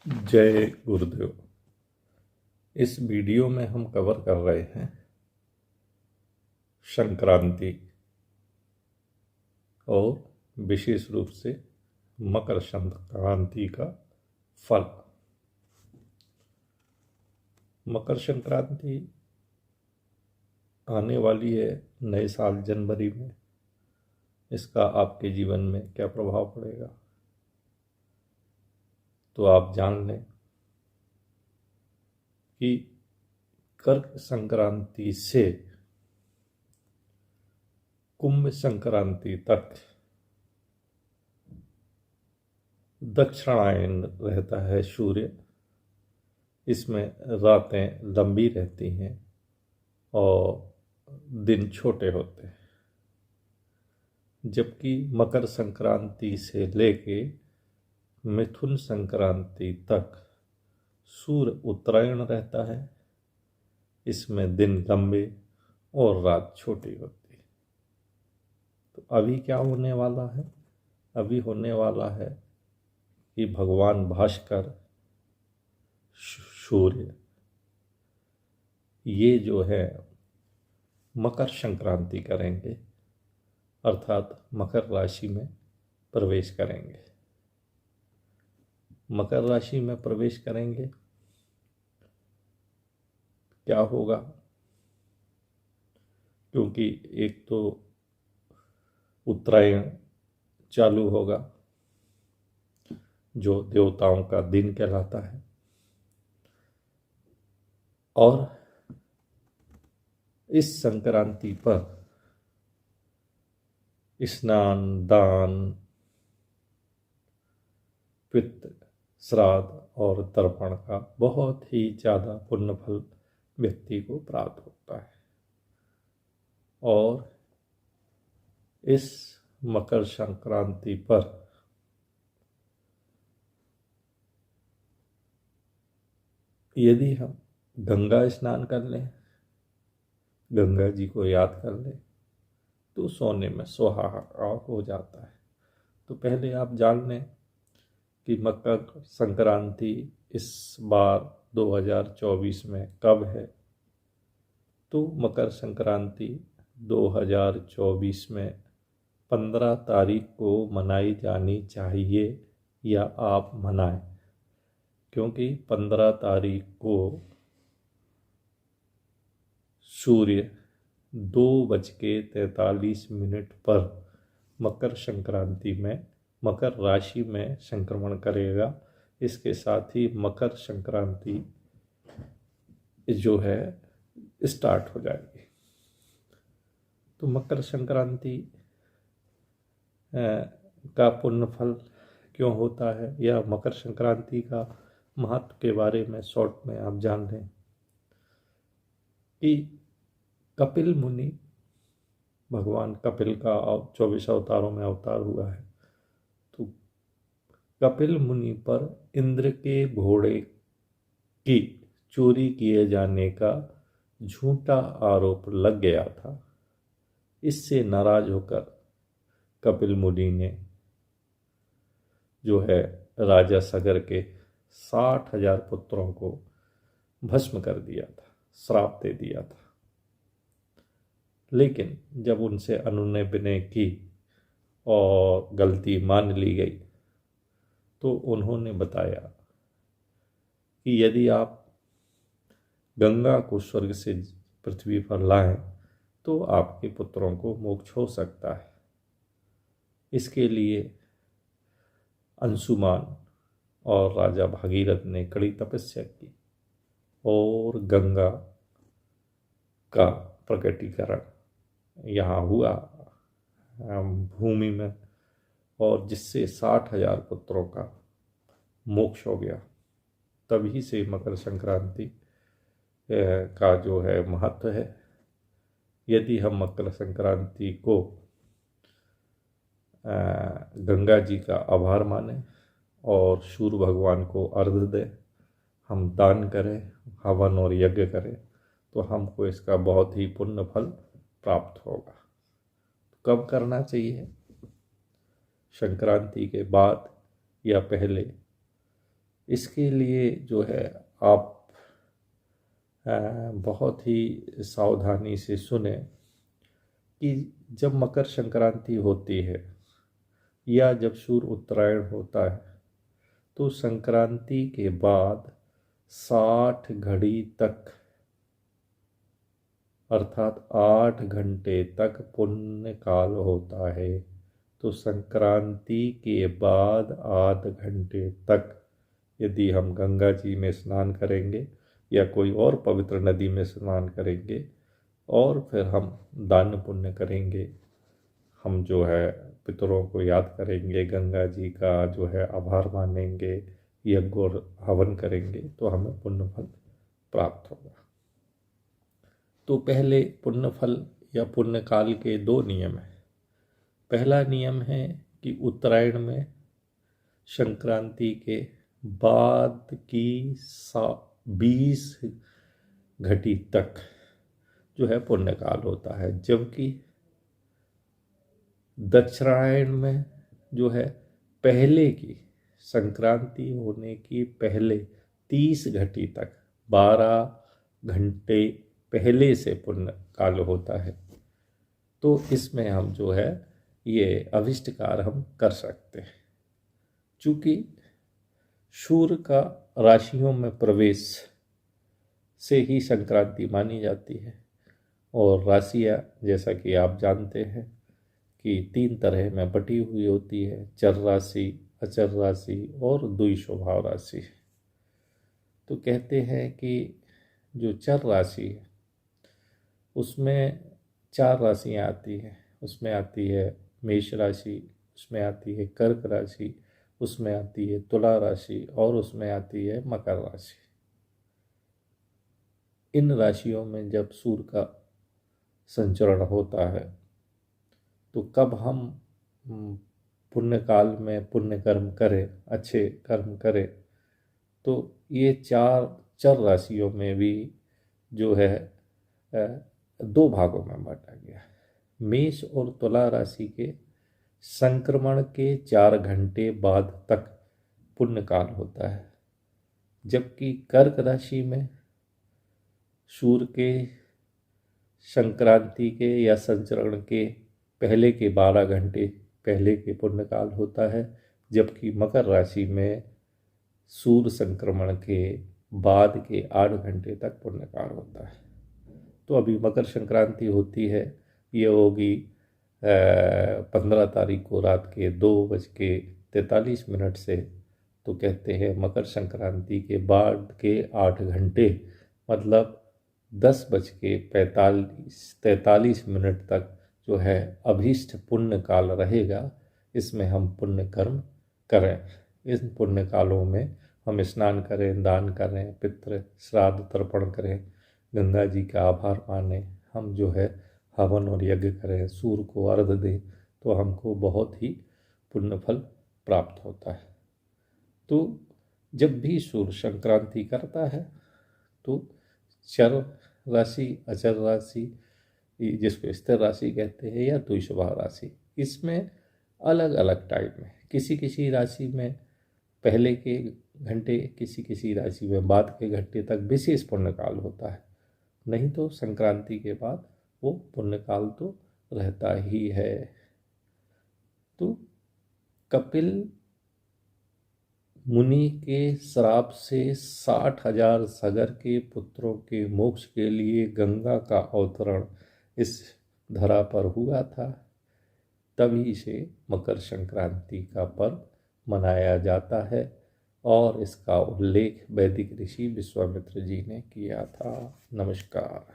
जय गुरुदेव। इस वीडियो में हम कवर कर रहे हैं संक्रांति और विशेष रूप से मकर संक्रांति का फल। मकर संक्रांति आने वाली है नए साल जनवरी में। इसका आपके जीवन में क्या प्रभाव पड़ेगा तो आप जान लें कि कर्क संक्रांति से कुंभ संक्रांति तक दक्षिणायन रहता है सूर्य। इसमें रातें लंबी रहती हैं और दिन छोटे होते हैं, जबकि मकर संक्रांति से लेके मिथुन संक्रांति तक सूर्य उत्तरायण रहता है। इसमें दिन लंबे और रात छोटी होती है। तो अभी क्या होने वाला है? अभी होने वाला है कि भगवान भास्कर सूर्य ये जो है मकर संक्रांति करेंगे, अर्थात मकर राशि में प्रवेश करेंगे। मकर राशि में प्रवेश करेंगे, क्या होगा? क्योंकि एक तो उत्तरायण चालू होगा जो देवताओं का दिन कहलाता है, और इस संक्रांति पर स्नान, दान, पितृ श्राद्ध और तर्पण का बहुत ही ज़्यादा पुण्य फल व्यक्ति को प्राप्त होता है। और इस मकर संक्रांति पर यदि हम गंगा स्नान कर लें, गंगा जी को याद कर लें, तो सोने में सुहागा हो जाता है। तो पहले आप जान लें कि मकर संक्रांति इस बार 2024 में कब है। तो मकर संक्रांति 2024 में 15 तारीख को मनाई जानी चाहिए, या आप मनाएं, क्योंकि 15 तारीख को सूर्य 2:43 पर मकर संक्रांति में मकर राशि में संक्रमण करेगा। इसके साथ ही मकर संक्रांति जो है स्टार्ट हो जाएगी। तो मकर संक्रांति का पुण्य फल क्यों होता है, या मकर संक्रांति का महत्व के बारे में शॉर्ट में आप जान लें कि कपिल मुनि, भगवान कपिल का 24 अवतारों में अवतार हुआ है। तो कपिल मुनि पर इंद्र के घोड़े की चोरी किए जाने का झूठा आरोप लग गया था। इससे नाराज होकर कपिल मुनि ने जो है राजा सगर के 60,000 पुत्रों को भस्म कर दिया था, श्राप दे दिया था। लेकिन जब उनसे अनुनय विनय की और गलती मान ली गई, तो उन्होंने बताया कि यदि आप गंगा को स्वर्ग से पृथ्वी पर लाएं तो आपके पुत्रों को मोक्ष हो सकता है। इसके लिए अंशुमान और राजा भागीरथ ने कड़ी तपस्या की और गंगा का प्रकटीकरण यहाँ हुआ भूमि में, और जिससे 60,000 पुत्रों का मोक्ष हो गया। तभी से मकर संक्रांति का जो है महत्व है। यदि हम मकर संक्रांति को गंगा जी का आभार मानें और सूर्य भगवान को अर्घ्य दें, हम दान करें, हवन और यज्ञ करें, तो हमको इसका बहुत ही पुण्य फल प्राप्त होगा। कब करना चाहिए? संक्रांति के बाद या पहले इसके लिए जो है आप बहुत ही सावधानी से सुने कि जब मकर संक्रांति होती है या जब सूर्य उत्तरायण होता है तो संक्रांति के बाद 60 घड़ी तक अर्थात 8 घंटे तक पुण्य काल होता है। तो संक्रांति के बाद 8 घंटे तक यदि हम गंगा जी में स्नान करेंगे या कोई और पवित्र नदी में स्नान करेंगे और फिर हम दान पुण्य करेंगे, हम जो है पितरों को याद करेंगे, गंगा जी का जो है आभार मानेंगे, यज्ञ और हवन करेंगे, तो हमें पुण्य फल प्राप्त होगा। तो पहले पुण्य फल या पुण्य काल के 2 नियम हैं। पहला नियम है कि उत्तरायण में संक्रांति के बाद की 20 घटी तक जो है पुण्य काल होता है, जबकि दक्षिणायन में जो है पहले की संक्रांति होने की पहले 30 घटी तक 12 घंटे पहले से पुण्य काल होता है। तो इसमें हम जो है ये अभिष्ट कार्य हम कर सकते हैं। चूँकि सूर्य का राशियों में प्रवेश से ही संक्रांति मानी जाती है और राशियाँ जैसा कि आप जानते हैं कि 3 तरह में बटी हुई होती है, चर राशि, अचर राशि और द्विस्वभाव राशि। तो कहते हैं कि जो चर राशि है उसमें 4 राशियाँ आती हैं। उसमें आती है मेष राशि, उसमें आती है कर्क राशि, उसमें आती है तुला राशि और उसमें आती है मकर राशि। इन राशियों में जब सूर्य का संचरण होता है तो कब हम पुण्य काल में पुण्य कर्म करें, अच्छे कर्म करें, तो ये 4 चर राशियों में भी जो है 2 भागों में बांटा गया। मेष और तुला राशि के संक्रमण के 4 घंटे बाद तक पुण्य काल होता है, जबकि कर्क राशि में सूर्य के संक्रांति के या संचरण के पहले के 12 घंटे पहले के पुण्य काल होता है, जबकि मकर राशि में सूर्य संक्रमण के बाद के 8 घंटे तक पुण्य काल होता है। तो अभी मकर संक्रांति होती है, ये होगी 15 तारीख को रात के 2:43 से। तो कहते हैं मकर संक्रांति के बाद के 8 घंटे मतलब 10:43 तक जो है अभीष्ट पुण्य काल रहेगा। इसमें हम पुण्य कर्म करें। इन पुण्य कालों में हम स्नान करें, दान करें, पितृ श्राद्ध तर्पण करें, गंगा जी का आभार मानें, हम जो है हवन और यज्ञ करें, सूर्य को अर्घ्य दें, तो हमको बहुत ही पुण्य फल प्राप्त होता है। तो जब भी सूर्य संक्रांति करता है तो चर राशि, अचर राशि, जिसको स्थिर राशि कहते हैं, या द्विस्वभाव राशि, इसमें अलग अलग टाइम में किसी किसी राशि में पहले के घंटे, किसी किसी राशि में बाद के घंटे तक विशेष पुण्यकाल होता है। नहीं तो संक्रांति के बाद वो पुण्यकाल तो रहता ही है। तो कपिल मुनि के श्राप से 60,000 सगर के पुत्रों के मोक्ष के लिए गंगा का अवतरण इस धरा पर हुआ था। तभी से मकर संक्रांति का पर्व मनाया जाता है और इसका उल्लेख वैदिक ऋषि विश्वामित्र जी ने किया था। नमस्कार।